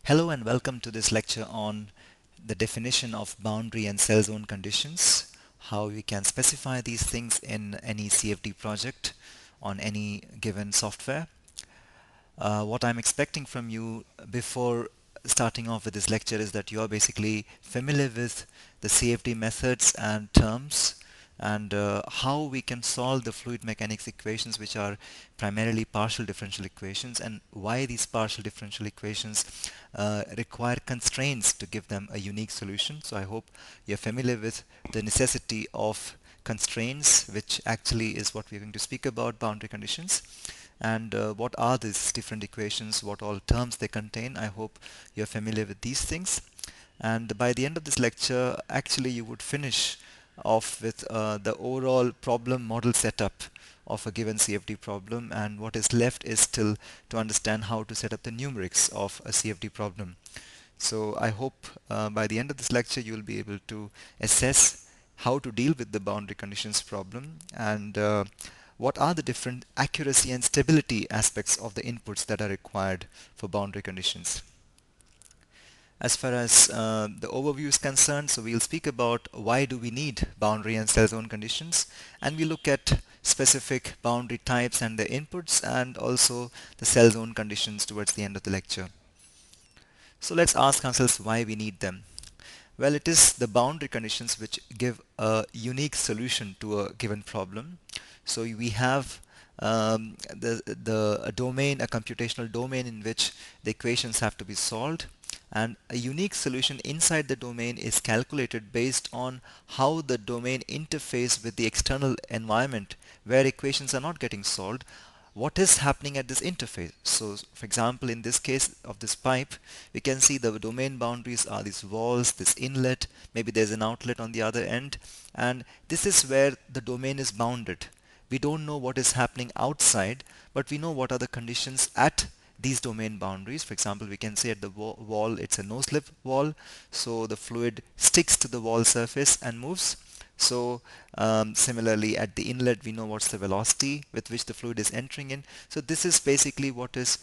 Hello and welcome to this lecture on the definition of boundary and cell zone conditions, how we can specify these things in any CFD project on any given software. What I'm expecting from you before starting off with this lecture is that you are basically familiar with the CFD methods and terms and how we can solve the fluid mechanics equations, which are primarily partial differential equations, and why these partial differential equations require constraints to give them a unique solution. So I hope you're familiar with the necessity of constraints, which actually is what we're going to speak about, boundary conditions. And what are these different equations, what all terms they contain. I hope you're familiar with these things. And by the end of this lecture, actually you would finish off with the overall problem model setup of a given CFD problem, and what is left is still to understand how to set up the numerics of a CFD problem. So I hope by the end of this lecture you will be able to assess how to deal with the boundary conditions problem and what are the different accuracy and stability aspects of the inputs that are required for boundary conditions. As far as the overview is concerned, so we'll speak about why do we need boundary and cell zone conditions, and we look at specific boundary types and their inputs and also the cell zone conditions towards the end of the lecture. So let's ask ourselves why we need them. Well, it is the boundary conditions which give a unique solution to a given problem. So we have a domain, a computational domain in which the equations have to be solved, and a unique solution inside the domain is calculated based on how the domain interface with the external environment where equations are not getting solved, what is happening at this interface. So for example, in this case of this pipe, we can see the domain boundaries are these walls, this inlet, maybe there's an outlet on the other end, and this is where the domain is bounded. We don't know what is happening outside, but we know what are the conditions at these domain boundaries. For example, we can say at the wall it's a no-slip wall, so the fluid sticks to the wall surface and moves. So similarly at the inlet, we know what's the velocity with which the fluid is entering in. So this is basically what is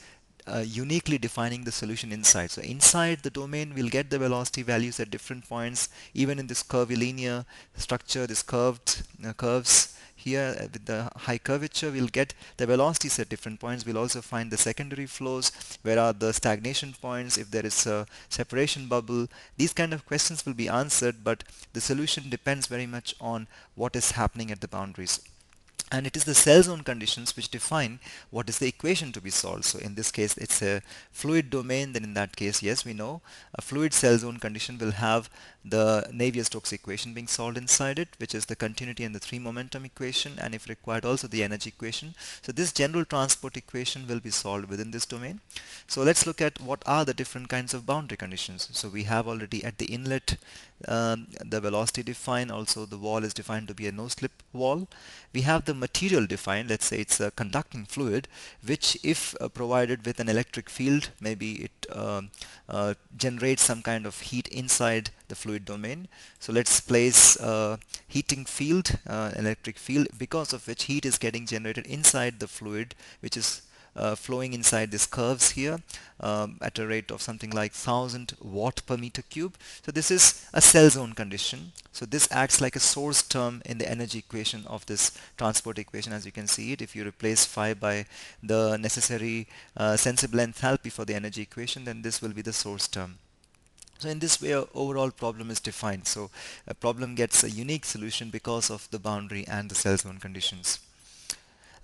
uniquely defining the solution inside. So inside the domain, we'll get the velocity values at different points. Even in this curvilinear structure, this curves here with the high curvature, we'll get the velocities at different points. We'll also find the secondary flows, where are the stagnation points, if there is a separation bubble. These kind of questions will be answered, but the solution depends very much on what is happening at the boundaries. And it is the cell zone conditions which define what is the equation to be solved. So in this case it's a fluid domain, then in that case, yes, we know a fluid cell zone condition will have the Navier-Stokes equation being solved inside it, which is the continuity and the three momentum equation, and if required also the energy equation. So this general transport equation will be solved within this domain. So let's look at what are the different kinds of boundary conditions. So we have already at the inlet the velocity defined, also the wall is defined to be a no-slip wall. We have the material defined, let's say it's a conducting fluid, which if provided with an electric field, maybe it generates some kind of heat inside the fluid domain. So let's place a heating field, electric field, because of which heat is getting generated inside the fluid, which is flowing inside these curves here at a rate of something like 1000 watt per meter cube. So this is a cell zone condition. So this acts like a source term in the energy equation of this transport equation. As you can see it, if you replace phi by the necessary sensible enthalpy for the energy equation, then this will be the source term. So in this way, our overall problem is defined. So a problem gets a unique solution because of the boundary and the cell zone conditions.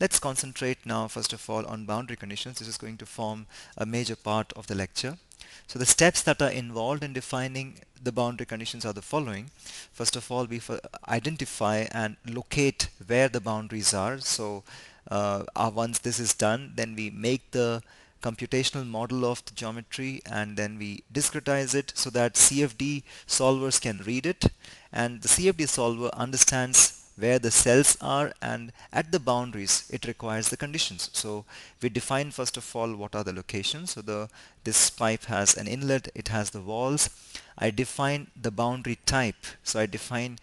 Let's concentrate now first of all on boundary conditions. This is going to form a major part of the lecture. So the steps that are involved in defining the boundary conditions are the following. First of all, we identify and locate where the boundaries are. So once this is done, then we make the computational model of the geometry, and then we discretize it so that CFD solvers can read it, and the CFD solver understands where the cells are, and at the boundaries it requires the conditions. So we define first of all what are the locations. So this pipe has an inlet, it has the walls. I define the boundary type. So I define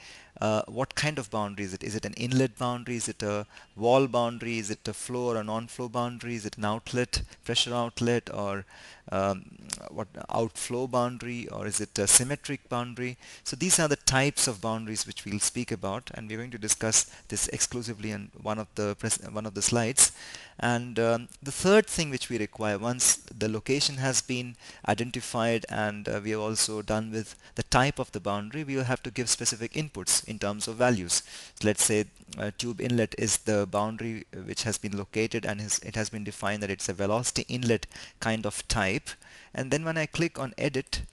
what kind of boundary is it? Is it an inlet boundary? Is it a wall boundary? Is it a flow or a non-flow boundary? Is it an outlet, pressure outlet, or um, what outflow boundary, or is it a symmetric boundary? So these are the types of boundaries which we'll speak about, and we're going to discuss this exclusively in one of the slides. And the third thing which we require, once the location has been identified and we have also done with the type of the boundary, we will have to give specific inputs in terms of values. So let's say tube inlet is the boundary which has been located, and it has been defined that it's a velocity inlet kind of type. And then when I click on edit,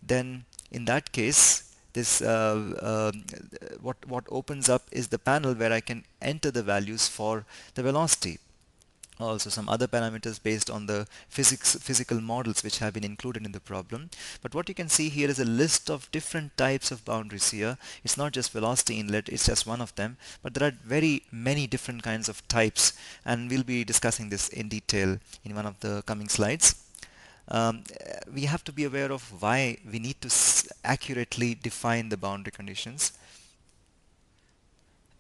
then in that case this what opens up is the panel where I can enter the values for the velocity, also some other parameters based on the physical models which have been included in the problem. But what you can see here is a list of different types of boundaries here. It's not just velocity inlet, it's just one of them, but there are very many different kinds of types, and we'll be discussing this in detail in one of the coming slides. We have to be aware of why we need to accurately define the boundary conditions.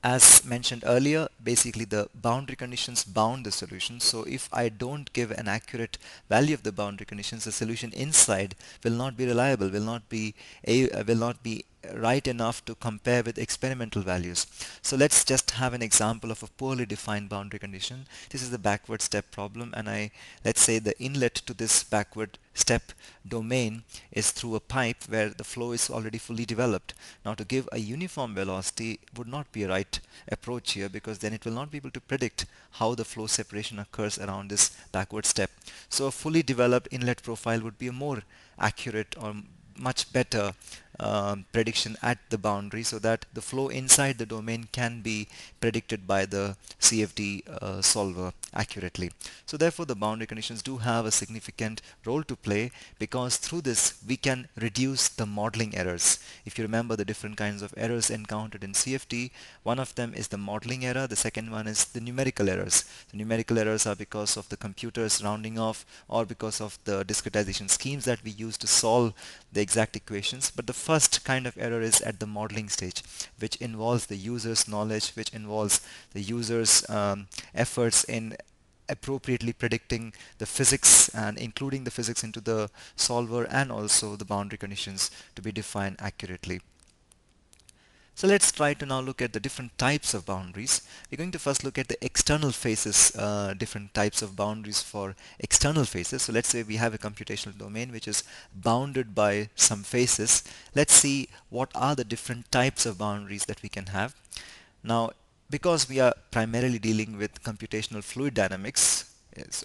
As mentioned earlier, basically the boundary conditions bound the solution. So if I don't give an accurate value of the boundary conditions, the solution inside will not be reliable, will not be right enough to compare with experimental values. So let's just have an example of a poorly defined boundary condition. This is the backward step problem, and let's say the inlet to this backward step domain is through a pipe where the flow is already fully developed. Now, to give a uniform velocity would not be a right approach here, because then it will not be able to predict how the flow separation occurs around this backward step. So a fully developed inlet profile would be a more accurate or much better prediction at the boundary, so that the flow inside the domain can be predicted by the CFD solver accurately. So therefore the boundary conditions do have a significant role to play, because through this we can reduce the modeling errors. If you remember the different kinds of errors encountered in CFD, one of them is the modeling error, the second one is the numerical errors. The numerical errors are because of the computers rounding off, or because of the discretization schemes that we use to solve the exact equations. But the first kind of error is at the modeling stage, which involves the user's knowledge, which involves the user's efforts in appropriately predicting the physics and including the physics into the solver, and also the boundary conditions to be defined accurately. So let's try to now look at the different types of boundaries. We're going to first look at the external faces, different types of boundaries for external faces. So let's say we have a computational domain which is bounded by some faces. Let's see what are the different types of boundaries that we can have. Now, because we are primarily dealing with computational fluid dynamics,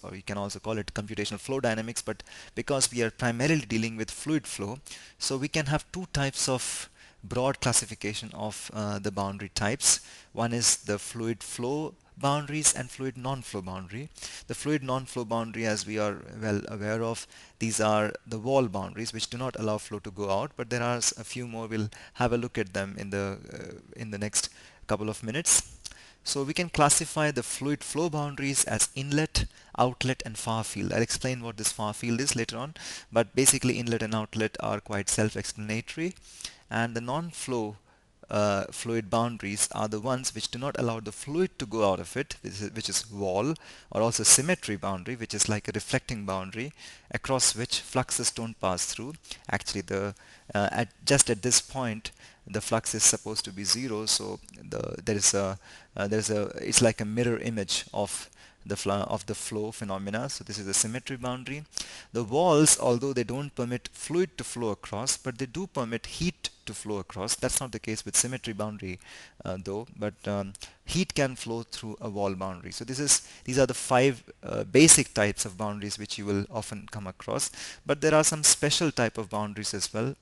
or you can also call it computational flow dynamics, but because we are primarily dealing with fluid flow, so we can have two types of broad classification of the boundary types. One is the fluid flow boundaries and fluid non-flow boundary. The fluid non-flow boundary, as we are well aware of, these are the wall boundaries which do not allow flow to go out, but there are a few more. We'll have a look at them in the next couple of minutes. So we can classify the fluid flow boundaries as inlet, outlet, and far field. I'll explain what this far field is later on, but basically inlet and outlet are quite self-explanatory. And the non-flow fluid boundaries are the ones which do not allow the fluid to go out of it, which is wall, or also symmetry boundary, which is like a reflecting boundary across which fluxes don't pass through. Actually, just at this point the flux is supposed to be zero, so it's like a mirror image of the flow phenomena. So this is a symmetry boundary. The walls, although they don't permit fluid to flow across, but they do permit heat to flow across. That's not the case with symmetry boundary though, but heat can flow through a wall boundary. So these are the five basic types of boundaries which you will often come across, but there are some special type of boundaries as well.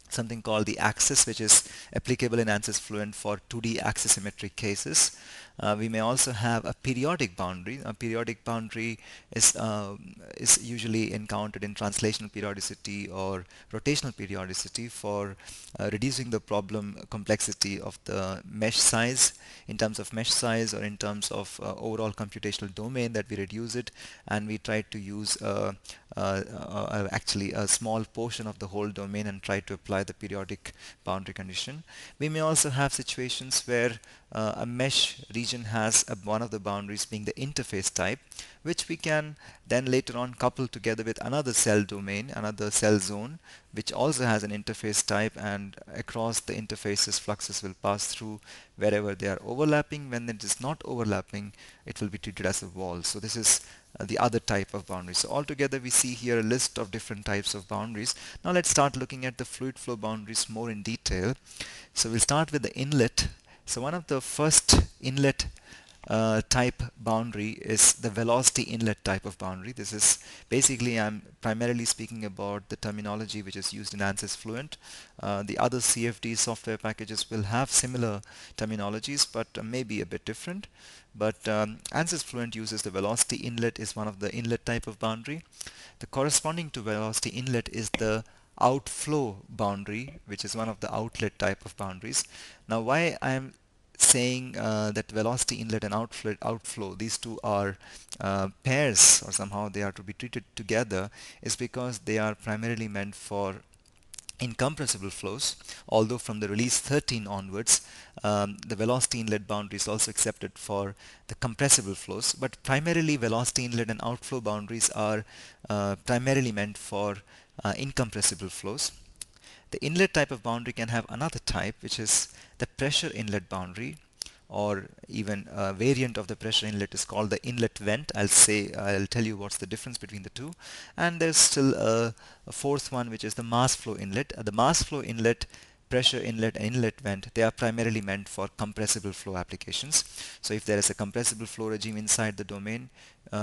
Something called the axis, which is applicable in ANSYS Fluent for 2D axisymmetric cases. We may also have a periodic boundary. A periodic boundary is usually encountered in translational periodicity or rotational periodicity for reducing the problem complexity of the mesh size, in terms of mesh size or in terms of overall computational domain, that we reduce it and we try to use actually a small portion of the whole domain and try to apply the periodic boundary condition. We may also have situations where a mesh region has one of the boundaries being the interface type, which we can then later on couple together with another cell domain, another cell zone, which also has an interface type, and across the interfaces fluxes will pass through wherever they are overlapping. When it is not overlapping, it will be treated as a wall. So this is the other type of boundary. So altogether we see here a list of different types of boundaries. Now let's start looking at the fluid flow boundaries more in detail. So we'll start with the inlet. So one of the first inlet type boundary is the velocity inlet type of boundary. This is basically, I'm primarily speaking about the terminology which is used in ANSYS Fluent. The other CFD software packages will have similar terminologies, but maybe a bit different. But ANSYS Fluent uses the velocity inlet is one of the inlet type of boundary. The corresponding to velocity inlet is the outflow boundary, which is one of the outlet type of boundaries. Now, why I'm saying that velocity inlet and outflow, these two are pairs, or somehow they are to be treated together, is because they are primarily meant for incompressible flows, although from the release 13 onwards the velocity inlet boundary is also accepted for the compressible flows, but primarily velocity inlet and outflow boundaries are primarily meant for incompressible flows. The inlet type of boundary can have another type, which is the pressure inlet boundary, or even a variant of the pressure inlet is called the inlet vent. I'll tell you what's the difference between the two. And there's still a fourth one, which is the mass flow inlet. The mass flow inlet, pressure inlet, and inlet vent, they are primarily meant for compressible flow applications. So if there is a compressible flow regime inside the domain,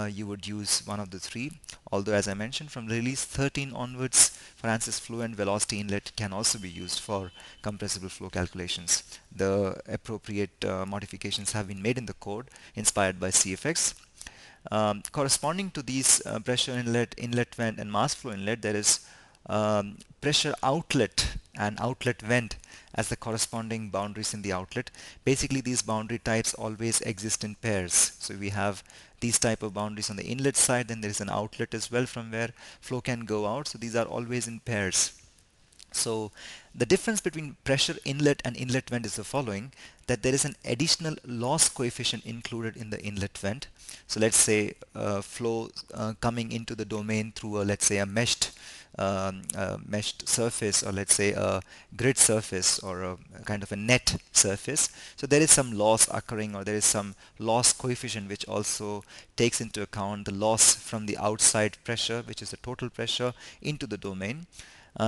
you would use one of the three. Although, as I mentioned, from release 13 onwards, for ANSYS Fluent, velocity inlet can also be used for compressible flow calculations. The appropriate modifications have been made in the code inspired by CFX. Corresponding to these pressure inlet, inlet vent, and mass flow inlet, there is pressure outlet and outlet vent as the corresponding boundaries in the outlet. Basically, these boundary types always exist in pairs. So we have these type of boundaries on the inlet side, then there is an outlet as well from where flow can go out. So these are always in pairs. So the difference between pressure inlet and inlet vent is the following, that there is an additional loss coefficient included in the inlet vent. So let's say flow coming into the domain through let's say a meshed surface, or let's say a grid surface, or a kind of a net surface. So there is some loss occurring, or there is some loss coefficient which also takes into account the loss from the outside pressure, which is the total pressure, into the domain.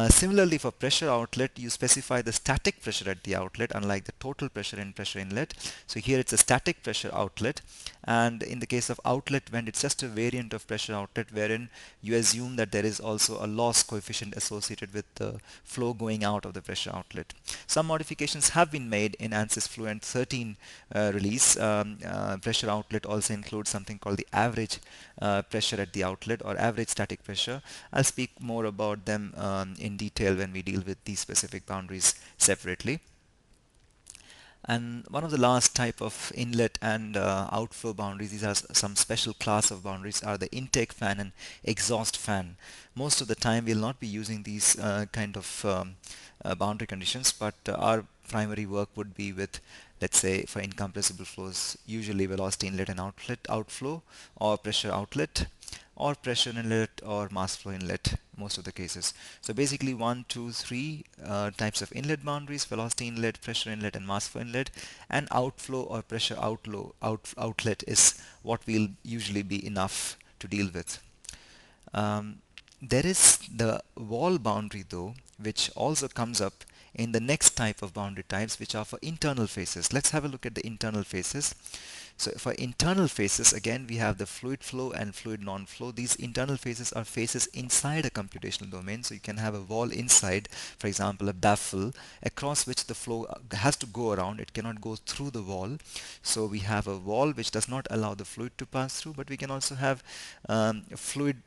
Similarly, for pressure outlet, you specify the static pressure at the outlet, unlike the total pressure in pressure inlet. So here it's a static pressure outlet, and in the case of outlet vent, it's just a variant of pressure outlet wherein you assume that there is also a loss coefficient associated with the flow going out of the pressure outlet. Some modifications have been made in ANSYS Fluent 13 release. Pressure outlet also includes something called the average pressure at the outlet, or average static pressure. I'll speak more about them in detail when we deal with these specific boundaries separately. And one of the last type of inlet and outflow boundaries, these are some special class of boundaries, are the intake fan and exhaust fan. Most of the time we'll not be using these kind of boundary conditions, but our primary work would be with, let's say, for incompressible flows, usually velocity inlet and outlet outflow, or pressure outlet, or pressure inlet, or mass flow inlet, most of the cases. So basically 1, 2, 3 types of inlet boundaries: velocity inlet, pressure inlet, and mass flow inlet. And outflow or pressure outlet is what will usually be enough to deal with. There is the wall boundary though, which also comes up in the next type of boundary types, which are for internal faces. Let's have a look at the internal faces. So for internal faces, again, we have the fluid flow and fluid non-flow. These internal faces are faces inside a computational domain. So you can have a wall inside, for example, a baffle, across which the flow has to go around. It cannot go through the wall. So we have a wall which does not allow the fluid to pass through, but we can also have fluid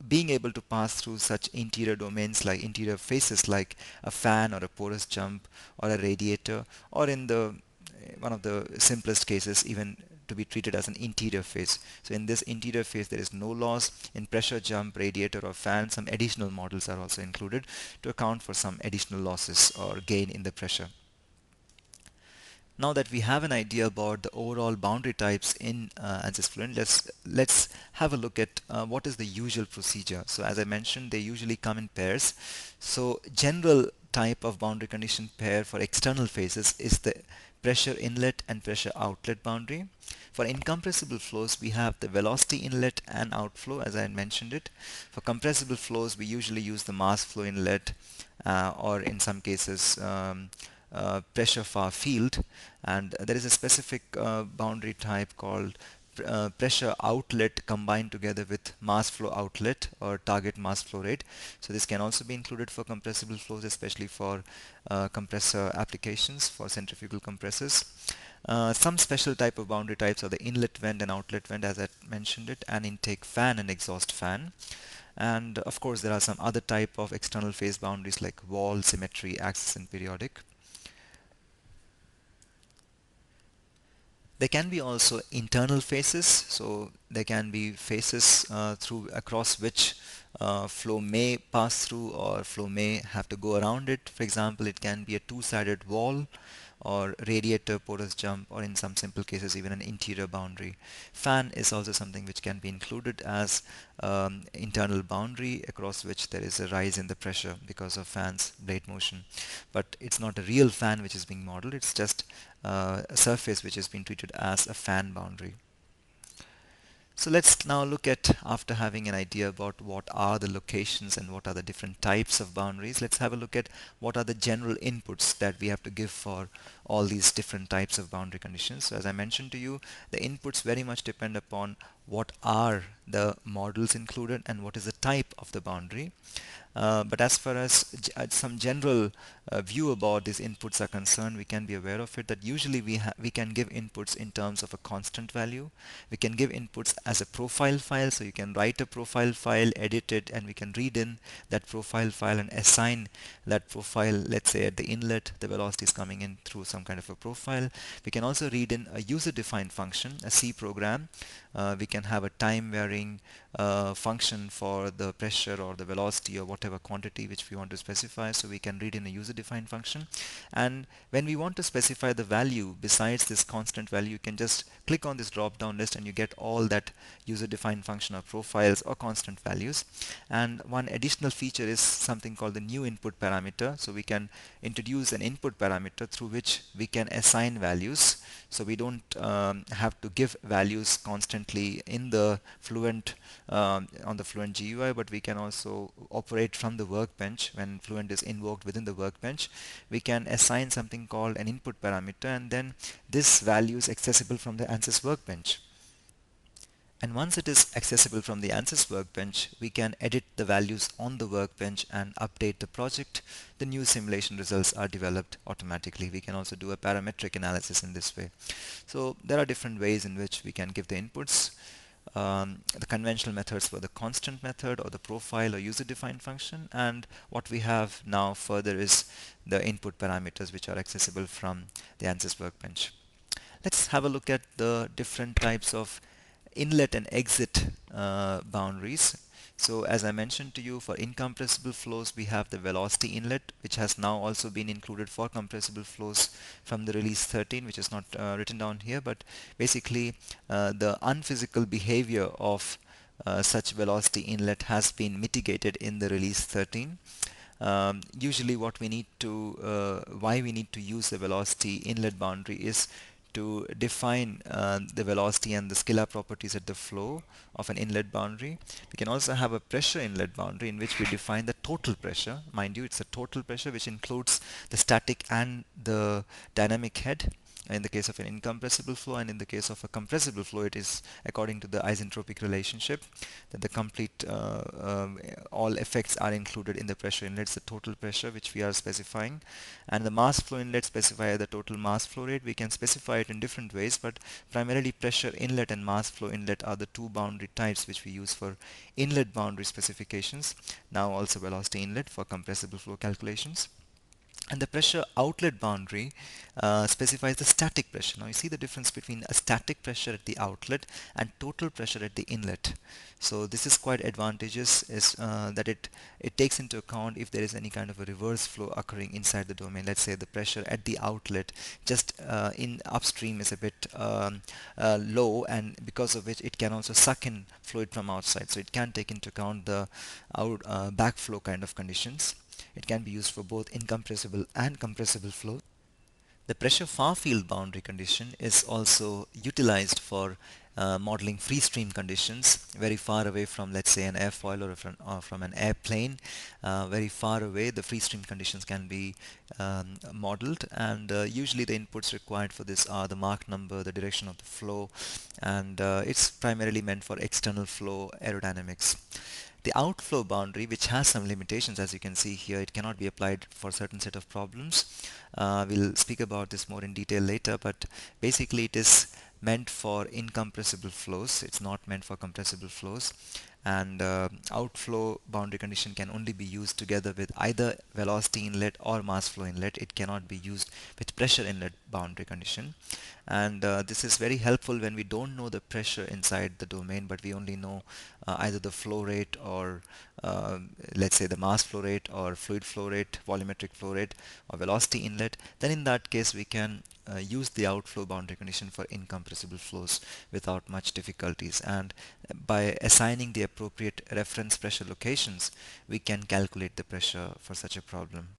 being able to pass through such interior domains, like interior faces like a fan or a porous jump or a radiator, or in the one of the simplest cases, even to be treated as an interior phase. So in this interior phase, there is no loss. In pressure jump, radiator or fan, some additional models are also included to account for some additional losses or gain in the pressure. Now that we have an idea about the overall boundary types in ANSYS Fluent, let's have a look at what is the usual procedure. So as I mentioned, they usually come in pairs. So general type of boundary condition pair for external phases is the pressure inlet and pressure outlet boundary. For incompressible flows, we have the velocity inlet and outflow, as I mentioned it. For compressible flows, we usually use the mass flow inlet, or in some cases pressure Farfield, and there is a specific boundary type called pressure outlet combined together with mass flow outlet or target mass flow rate. So this can also be included for compressible flows, especially for compressor applications for centrifugal compressors. Some special type of boundary types are the inlet vent and outlet vent, as I mentioned it, and intake fan and exhaust fan. And of course, there are some other type of external phase boundaries like wall, symmetry, axis, and periodic. There can be also internal faces, so there can be faces through across which flow may pass through or flow may have to go around it. For example, it can be a two-sided wall or radiator, porous jump, or in some simple cases even an interior boundary. Fan is also something which can be included as internal boundary across which there is a rise in the pressure because of fan's blade motion. But it's not a real fan which is being modeled, it's just a surface which has been treated as a fan boundary. So let's now look at, after having an idea about what are the locations and what are the different types of boundaries, let's have a look at what are the general inputs that we have to give for all these different types of boundary conditions. So as I mentioned to you, the inputs very much depend upon what are the models included and what is the type of the boundary. But as far as some general view about these inputs are concerned, we can be aware of it that usually we can give inputs in terms of a constant value. We can give inputs as a profile file, so you can write a profile file, edit it, and we can read in that profile file and assign that profile. Let's say at the inlet, the velocity is coming in through some kind of a profile. We can also read in a user-defined function, a C program. We can have a time varying function for the pressure or the velocity or whatever quantity which we want to specify, so we can read in a user-defined function. And when we want to specify the value besides this constant value, you can just click on this drop down list and you get all that user-defined function or profiles or constant values. And one additional feature is something called the new input parameter. So we can introduce an input parameter through which we can assign values, so we don't have to give values constantly in the Fluent on the Fluent GUI, but we can also operate from the workbench. When Fluent is invoked within the workbench, we can assign something called an input parameter, and then this value is accessible from the ANSYS workbench. And once it is accessible from the ANSYS workbench, we can edit the values on the workbench and update the project. The new simulation results are developed automatically. We can also do a parametric analysis in this way. So there are different ways in which we can give the inputs. The conventional methods for the constant method or the profile or user-defined function, and what we have now further is the input parameters which are accessible from the ANSYS workbench. Let's have a look at the different types of inlet and exit boundaries. So as I mentioned to you, for incompressible flows, we have the velocity inlet, which has now also been included for compressible flows from the release 13, which is not written down here, but basically the unphysical behavior of such velocity inlet has been mitigated in the release 13. Usually what we need to, why we need to use the velocity inlet boundary is to define the velocity and the scalar properties at the flow of an inlet boundary. We can also have a pressure inlet boundary in which we define the total pressure. Mind you, it's a total pressure which includes the static and the dynamic head in the case of an incompressible flow, and in the case of a compressible flow it is according to the isentropic relationship that the complete all effects are included in the pressure inlet. It's the total pressure which we are specifying, and the mass flow inlet specify the total mass flow rate. We can specify it in different ways, but primarily pressure inlet and mass flow inlet are the two boundary types which we use for inlet boundary specifications. Now also velocity inlet for compressible flow calculations. And the pressure outlet boundary specifies the static pressure. Now you see the difference between a static pressure at the outlet and total pressure at the inlet. So this is quite advantageous, is that it takes into account if there is any kind of a reverse flow occurring inside the domain. Let's say the pressure at the outlet just in upstream is a bit low, and because of which it can also suck in fluid from outside. So it can take into account the backflow kind of conditions. It can be used for both incompressible and compressible flow. The pressure Farfield boundary condition is also utilized for modeling free stream conditions very far away from, let's say, an airfoil or from an airplane. Very far away, the free stream conditions can be modeled, and usually the inputs required for this are the Mach number, the direction of the flow, and it's primarily meant for external flow aerodynamics. The outflow boundary, which has some limitations, as you can see here, it cannot be applied for certain set of problems. We'll speak about this more in detail later, but basically it is meant for incompressible flows. It's not meant for compressible flows. And outflow boundary condition can only be used together with either velocity inlet or mass flow inlet. It cannot be used with pressure inlet boundary condition. And this is very helpful when we don't know the pressure inside the domain, but we only know either the flow rate or let's say the mass flow rate or fluid flow rate, volumetric flow rate, or velocity inlet. Then in that case we can use the outflow boundary condition for incompressible flows without much difficulties, and by assigning the appropriate reference pressure locations we can calculate the pressure for such a problem.